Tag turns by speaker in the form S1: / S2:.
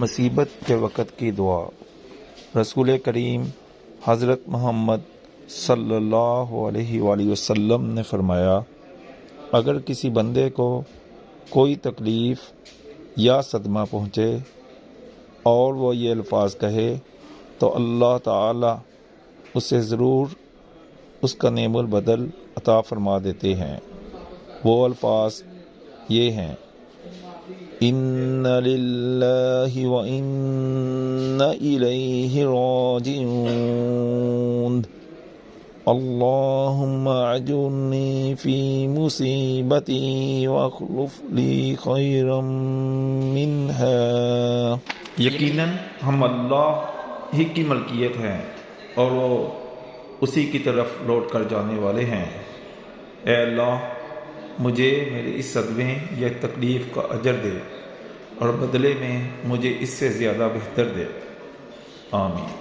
S1: مصیبت کے وقت کی دعا۔ رسول کریم حضرت محمد صلی اللہ علیہ وآلہ وسلم نے فرمایا، اگر کسی بندے کو کوئی تکلیف یا صدمہ پہنچے اور وہ یہ الفاظ کہے تو اللہ تعالی اسے ضرور اس کا نعم البدل عطا فرما دیتے ہیں۔ وہ الفاظ یہ ہیں: ان للہ و انا الیہ راجعون، اللہم اجرنی فی مصیبتی واخلف لی خیرا منہا۔ یقیناً ہم اللہ ہی کی ملکیت ہیں اور وہ اسی کی طرف لوٹ کر جانے والے ہیں۔ اے اللہ، مجھے میرے اس صدمے یا تکلیف کا اجر دے اور بدلے میں مجھے اس سے زیادہ بہتر دے۔ آمین۔